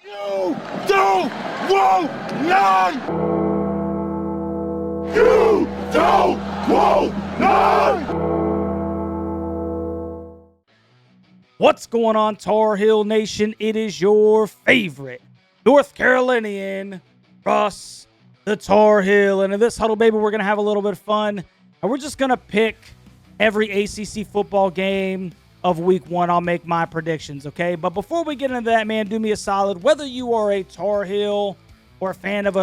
You don't want none! You don't want none! What's going on, Tar Heel Nation? It is your favorite North Carolinian, Russ, the Tar Heel. And in this huddle, baby, we're going to have a little bit of fun. And we're just going to pick every ACC football game of week one. I'll make my predictions, okay? But before we get into that, man, do me a solid. Whether you are a Tar Heel or a fan of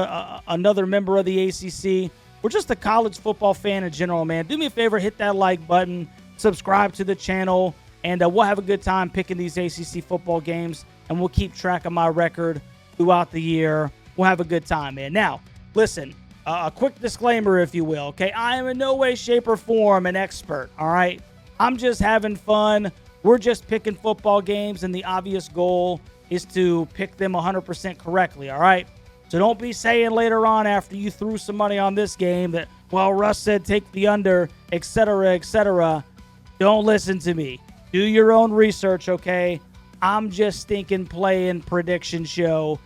another member of the ACC or just a college football fan in general, man, do me a favor, hit that like button, subscribe to the channel, and we'll have a good time picking these ACC football games, and we'll keep track of my record throughout the year. We'll have a good time, man. Now, listen, a quick disclaimer, if you will, okay? I am in no way, shape, or form an expert, all right? I'm just having fun. We're just picking football games, and the obvious goal is to pick them 100% correctly, all right? So don't be saying later on after you threw some money on this game that, well, Russ said take the under, etc., etc. Don't listen to me. Do your own research, okay? I'm just stinking playing prediction show.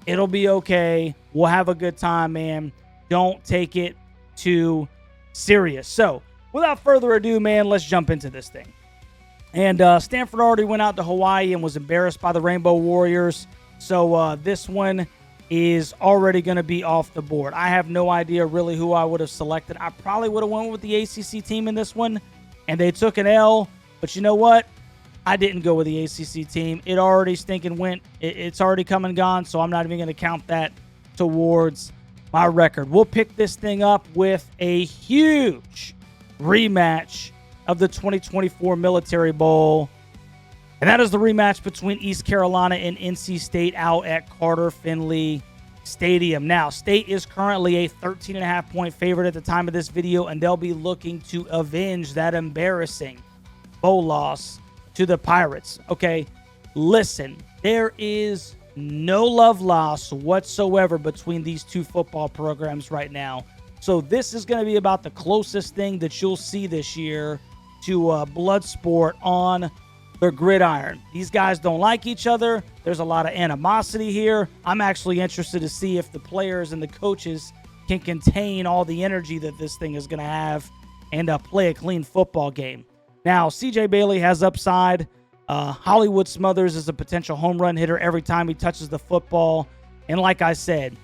It'll be okay. We'll have a good time, man. Don't take it too serious. So, without further ado, man, let's jump into this thing. And Stanford already went out to Hawaii and was embarrassed by the Rainbow Warriors. So this one is already going to be off the board. I have no idea really who I would have selected. I probably would have went with the ACC team in this one, and they took an L. But you know what? I didn't go with the ACC team. It already stinking went. It's already come and gone, so I'm not even going to count that towards my record. We'll pick this thing up with a huge rematch of the 2024 Military Bowl, and that is the rematch between East Carolina and NC State out at Carter-Finley Stadium. Now, State is currently a 13.5-point favorite at the time of this video, and they'll be looking to avenge that embarrassing bowl loss to the Pirates. Okay, listen, there is no love lost whatsoever between these two football programs right now. So this is going to be about the closest thing that you'll see this year to blood sport on the gridiron. These guys don't like each other. There's a lot of animosity here. I'm actually interested to see if the players and the coaches can contain all the energy that this thing is going to have and play a clean football game. Now, CJ Bailey has upside. Hollywood Smothers is a potential home run hitter every time he touches the football. And like I said,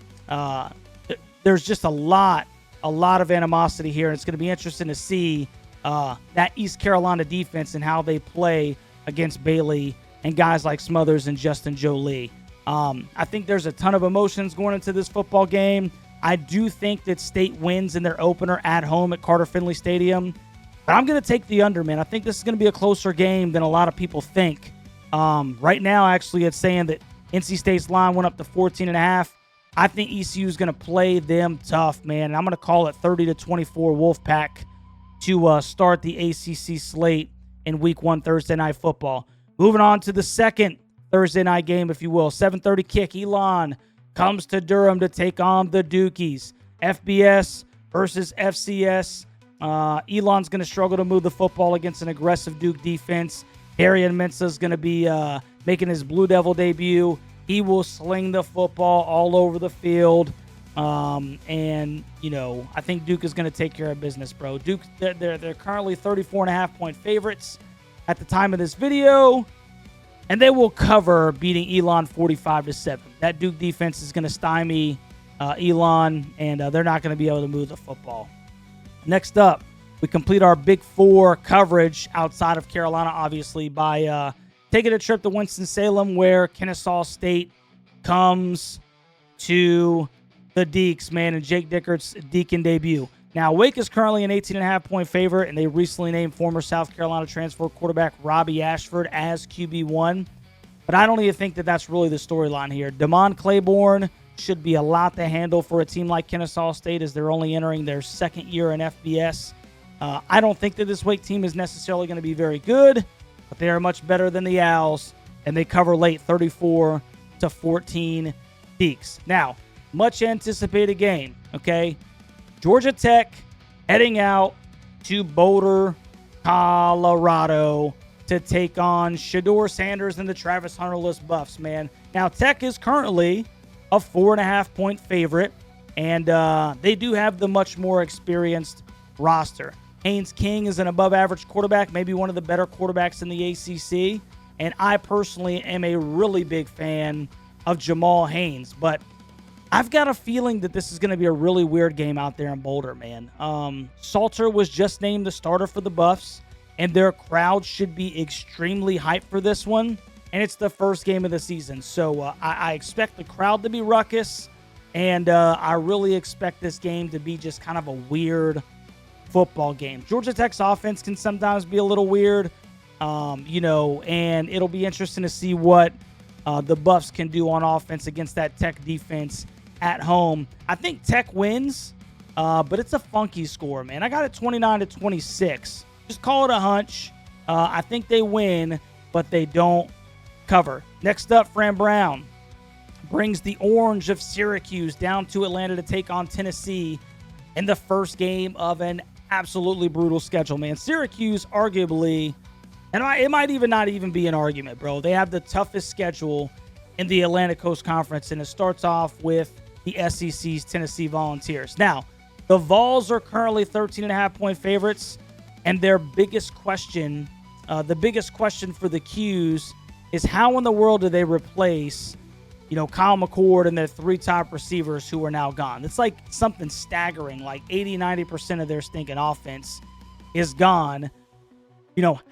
there's just a lot of animosity here. And it's going to be interesting to see that East Carolina defense and how they play against Bailey and guys like Smothers and Justin Jolie. I think there's a ton of emotions going into this football game. I do think that State wins in their opener at home at Carter-Finley Stadium. But I'm going to take the under, man. I think this is going to be a closer game than a lot of people think. Right now, actually, it's saying that NC State's line went up to 14.5. I think ECU is going to play them tough, man. And I'm going to call it 30-24 Wolfpack to start the ACC slate in Week 1 Thursday Night Football. Moving on to the second Thursday night game, if you will. 7:30 kick. Elon comes to Durham to take on the Dukies. FBS versus FCS. Elon's going to struggle to move the football against an aggressive Duke defense. Darian Mensah is going to be making his Blue Devil debut. He will sling the football all over the field. And, you know, I think Duke is going to take care of business, bro. Duke, they're currently 34.5-point favorites at the time of this video. And they will cover, beating Elon 45-7. That Duke defense is going to stymie Elon, and they're not going to be able to move the football. Next up, we complete our Big Four coverage outside of Carolina, obviously, by taking a trip to Winston-Salem, where Kennesaw State comes to the Deacs, man, and Jake Dickert's Deacon debut. Now, Wake is currently an 18.5-point favorite, and they recently named former South Carolina transfer quarterback Robbie Ashford as QB1. But I don't even think that that's really the storyline here. Damon Claiborne should be a lot to handle for a team like Kennesaw State, as they're only entering their second year in FBS. I don't think that this Wake team is necessarily going to be very good, but they are much better than the Owls, and they cover late 34-14 Deacs. Now, much anticipated game, okay? Georgia Tech heading out to Boulder, Colorado to take on Shador Sanders and the Travis Hunterless Buffs, man. Now, Tech is currently a 4.5-point favorite, and they do have the much more experienced roster. Haynes King is an above-average quarterback, maybe one of the better quarterbacks in the ACC, and I personally am a really big fan of Jamal Haynes, but I've got a feeling that this is going to be a really weird game out there in Boulder, man. Salter was just named the starter for the Buffs, and their crowd should be extremely hyped for this one, and it's the first game of the season. So I expect the crowd to be ruckus, and I really expect this game to be just kind of a weird football game. Georgia Tech's offense can sometimes be a little weird, and it'll be interesting to see what the Buffs can do on offense against that Tech defense at home. I think Tech wins, but it's a funky score, man. I got it 29-26. Just call it a hunch. I think they win, but they don't cover. Next up, Fran Brown brings the Orange of Syracuse down to Atlanta to take on Tennessee in the first game of an absolutely brutal schedule, man. Syracuse, arguably, and it might even not even be an argument, bro. They have the toughest schedule in the Atlantic Coast Conference, and it starts off with the SEC's Tennessee Volunteers. Now, the Vols are currently 13.5-point favorites, and their biggest question, the biggest question for the Qs is how in the world do they replace, Kyle McCord and their three top receivers who are now gone? It's like something staggering, like 80-90% of their stinking offense is gone.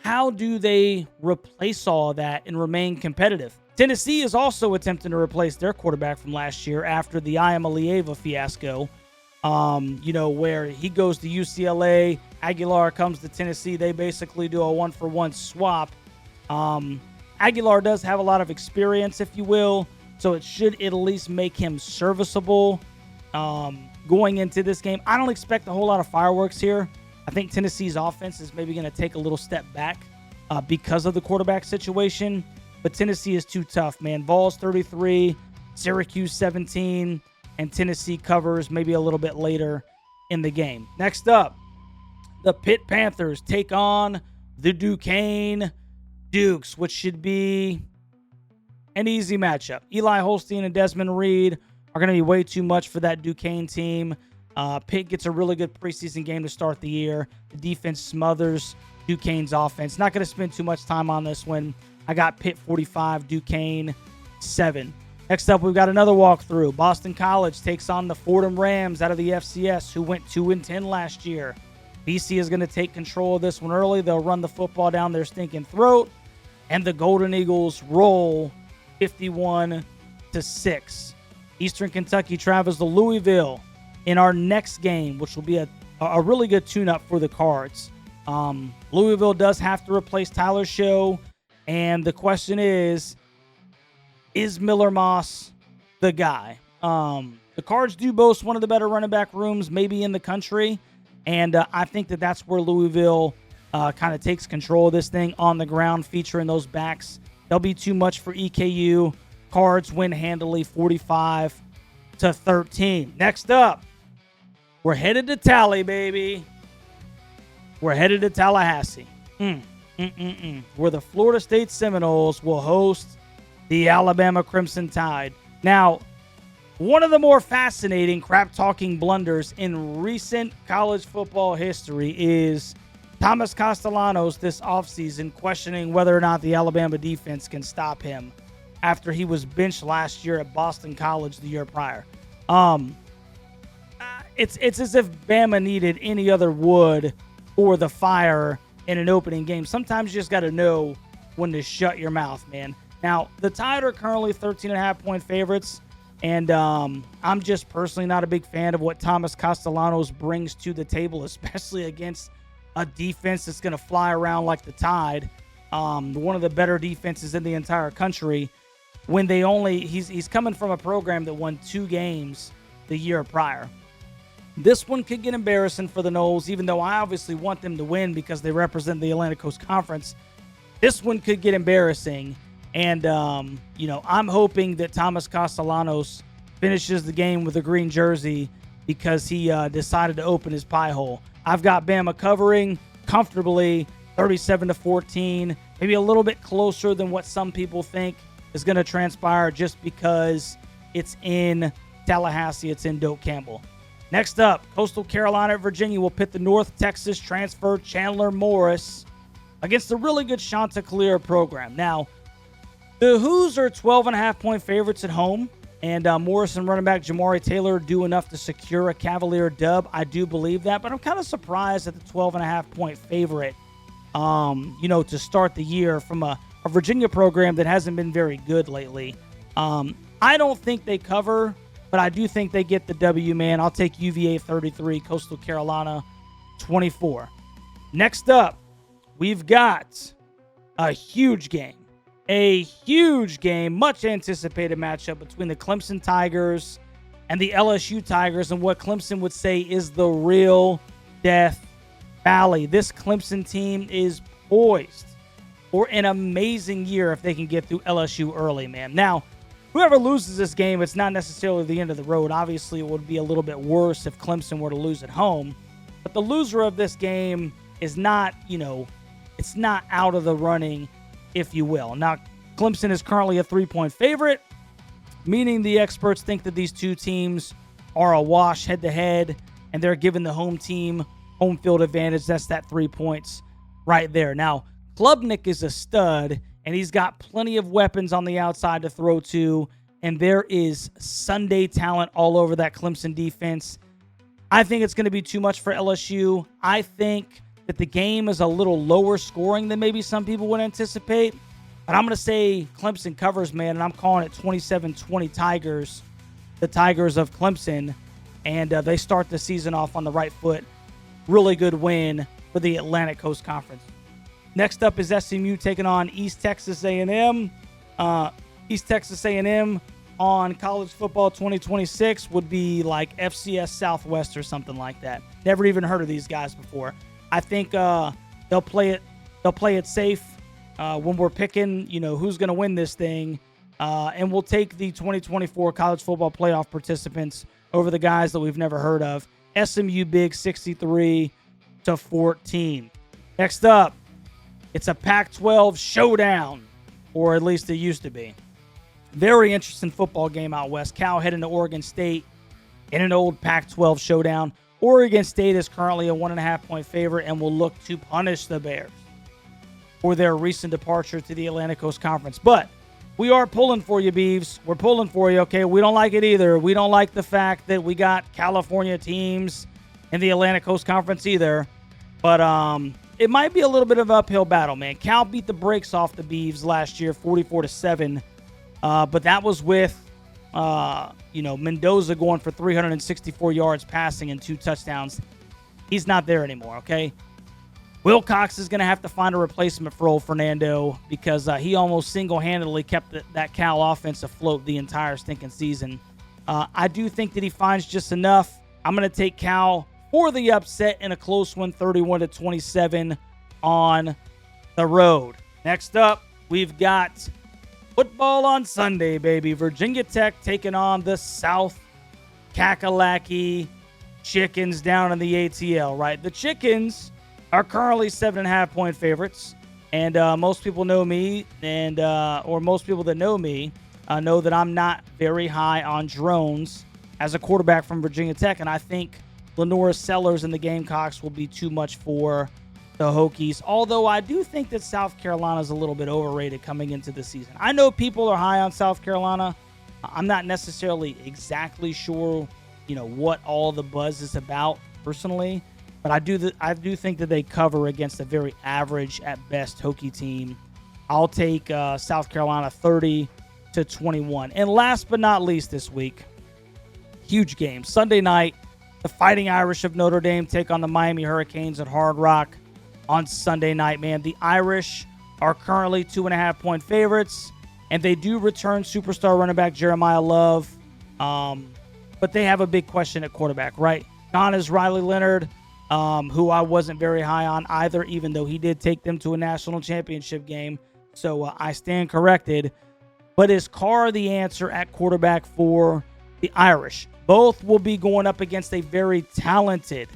How do they replace all that and remain competitive? Tennessee is also attempting to replace their quarterback from last year after the Iamaleava fiasco, where he goes to UCLA, Aguilar comes to Tennessee. They basically do a one-for-one swap. Aguilar does have a lot of experience, if you will, so it should at least make him serviceable going into this game. I don't expect a whole lot of fireworks here. I think Tennessee's offense is maybe going to take a little step back because of the quarterback situation. But Tennessee is too tough, man. Vols 33, Syracuse 17, and Tennessee covers maybe a little bit later in the game. Next up, the Pitt Panthers take on the Duquesne Dukes, which should be an easy matchup. Eli Holstein and Desmond Reed are going to be way too much for that Duquesne team. Pitt gets a really good preseason game to start the year. The defense smothers Duquesne's offense. Not going to spend too much time on this one. I got Pitt 45, Duquesne 7. Next up, we've got another walkthrough. Boston College takes on the Fordham Rams out of the FCS, who went 2-10 last year. BC is going to take control of this one early. They'll run the football down their stinking throat, and the Golden Eagles roll 51-6. Eastern Kentucky travels to Louisville in our next game, which will be a really good tune-up for the Cards. Louisville does have to replace Tyler Show, and the question is Miller Moss the guy? The Cards do boast one of the better running back rooms maybe in the country, and I think that's where Louisville kind of takes control of this thing on the ground, featuring those backs. They'll be too much for EKU. Cards win handily 45-13. Next up, we're headed to Tally, baby. We're headed to Tallahassee. Where the Florida State Seminoles will host the Alabama Crimson Tide. Now, one of the more fascinating crap-talking blunders in recent college football history is Thomas Castellanos this offseason questioning whether or not the Alabama defense can stop him after he was benched last year at Boston College the year prior. It's as if Bama needed any other wood or the fire in an opening game. Sometimes you just got to know when to shut your mouth, man. Now, the Tide are currently 13.5-point favorites, and I'm just personally not a big fan of what Thomas Castellanos brings to the table, especially against a defense that's going to fly around like the Tide, one of the better defenses in the entire country, when he's coming from a program that won 2 games the year prior. This one could get embarrassing for the Noles, even though I obviously want them to win because they represent the Atlantic Coast Conference. This one could get embarrassing, and I'm hoping that Thomas Castellanos finishes the game with a green jersey because he decided to open his pie hole. I've got Bama covering comfortably 37-14, maybe a little bit closer than what some people think is going to transpire just because it's in Tallahassee, it's in Doak Campbell. Next up, Coastal Carolina at Virginia will pit the North Texas transfer Chandler Morris against the really good Chanticleer program. Now, the Hoos are 12.5-point favorites at home, and Morris and running back Jamari Taylor do enough to secure a Cavalier dub. I do believe that, but I'm kind of surprised at the 12.5-point favorite, to start the year from a Virginia program that hasn't been very good lately. I don't think they cover, but I do think they get the W, man. I'll take UVA 33, Coastal Carolina 24. Next up, we've got a huge game, much anticipated matchup between the Clemson Tigers and the LSU Tigers, and what Clemson would say is the real Death Valley. This Clemson team is poised for an amazing year if they can get through LSU early, man. Now, whoever loses this game, it's not necessarily the end of the road. Obviously, it would be a little bit worse if Clemson were to lose at home. But the loser of this game is not, it's not out of the running, if you will. Now, Clemson is currently a 3-point favorite, meaning the experts think that these two teams are a wash head-to-head, and they're giving the home team home field advantage. That's that 3 points right there. Now, Klubnik is a stud, and he's got plenty of weapons on the outside to throw to, and there is Sunday talent all over that Clemson defense. I think it's going to be too much for LSU. I think that the game is a little lower scoring than maybe some people would anticipate, but I'm going to say Clemson covers, man, and I'm calling it 27-20 Tigers, the Tigers of Clemson, and they start the season off on the right foot. Really good win for the Atlantic Coast Conference. Next up is SMU taking on East Texas A&M. East Texas A&M on College Football 2026 would be like FCS Southwest or something like that. Never even heard of these guys before. I think they'll play it safe when we're picking, who's going to win this thing. And we'll take the 2024 College Football Playoff participants over the guys that we've never heard of. SMU big 63-14. Next up, it's a Pac-12 showdown, or at least it used to be. Very interesting football game out west. Cal heading to Oregon State in an old Pac-12 showdown. Oregon State is currently a 1.5-point favorite and will look to punish the Bears for their recent departure to the Atlantic Coast Conference. But we are pulling for you, Beavs. We're pulling for you, okay? We don't like it either. We don't like the fact that we got California teams in the Atlantic Coast Conference either. But it might be a little bit of an uphill battle, man. Cal beat the brakes off the Beavs last year, 44-7. But that was with, Mendoza going for 364 yards passing and 2 touchdowns. He's not there anymore, okay? Wilcox is going to have to find a replacement for old Fernando because he almost single-handedly kept that Cal offense afloat the entire stinking season. I do think that he finds just enough. I'm going to take Cal for the upset in a close one, 31-27 on the road. Next up, we've got football on Sunday, baby. Virginia Tech taking on the South Kakalaki Chickens down in the ATL, right? The Chickens are currently 7.5-point favorites, and most people know me, or most people that know me know that I'm not very high on drones as a quarterback from Virginia Tech, and I think Lenora Sellers and the Gamecocks will be too much for the Hokies, although I do think that South Carolina is a little bit overrated coming into the season. I know people are high on South Carolina. I'm not necessarily exactly sure, what all the buzz is about personally, but I do think that they cover against a very average at best Hokie team. I'll take South Carolina 30-21. And last but not least this week, huge game. Sunday night, the Fighting Irish of Notre Dame take on the Miami Hurricanes at Hard Rock on Sunday night, man. The Irish are currently 2.5-point favorites, and they do return superstar running back Jeremiah Love, but they have a big question at quarterback, right? Gone is Riley Leonard, who I wasn't very high on either, even though he did take them to a national championship game, so I stand corrected. But is Carr the answer at quarterback for the Irish? Both will be going up against a very talented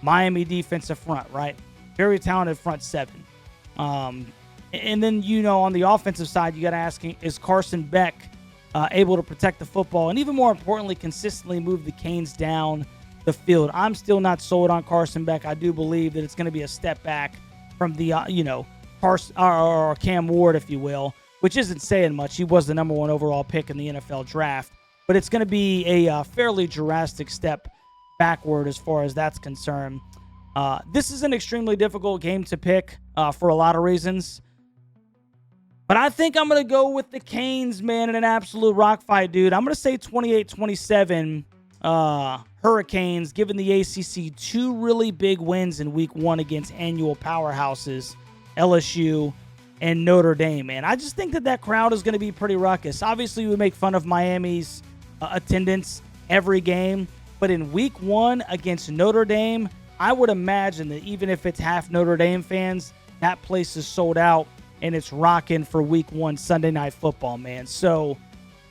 Miami defensive front, right? very talented front seven. And then, on the offensive side, you got to ask, is Carson Beck able to protect the football and even more importantly, consistently move the Canes down the field? I'm still not sold on Carson Beck. I do believe that it's going to be a step back from the, Carson or Cam Ward, if you will, which isn't saying much. He was the number 1 overall pick in the NFL draft, but it's going to be a fairly drastic step backward as far as that's concerned. This is an extremely difficult game to pick for a lot of reasons. But I think I'm going to go with the Canes, man, in an absolute rock fight, dude. I'm going to say 28-27 Hurricanes, giving the ACC 2 really big wins in week 1 against annual powerhouses, LSU and Notre Dame, man. I just think that crowd is going to be pretty ruckus. Obviously, we make fun of Miami's attendance every game, but in week 1 against Notre Dame, I would imagine that even if it's half Notre Dame fans, that place is sold out and it's rocking for week 1 Sunday Night Football, man. So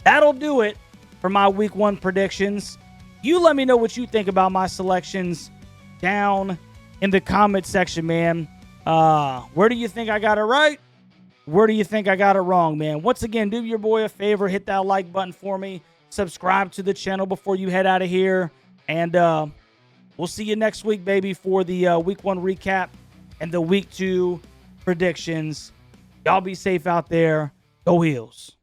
that'll do it for my week 1 predictions. You let me know what you think about my selections down in the comment section, man. Where do you think I got it right? Where do you think I got it wrong, man? Once again, do your boy a favor. Hit that like button for me. Subscribe to the channel before you head out of here. And we'll see you next week, baby, for the week 1 recap and the week 2 predictions. Y'all be safe out there. Go Heels.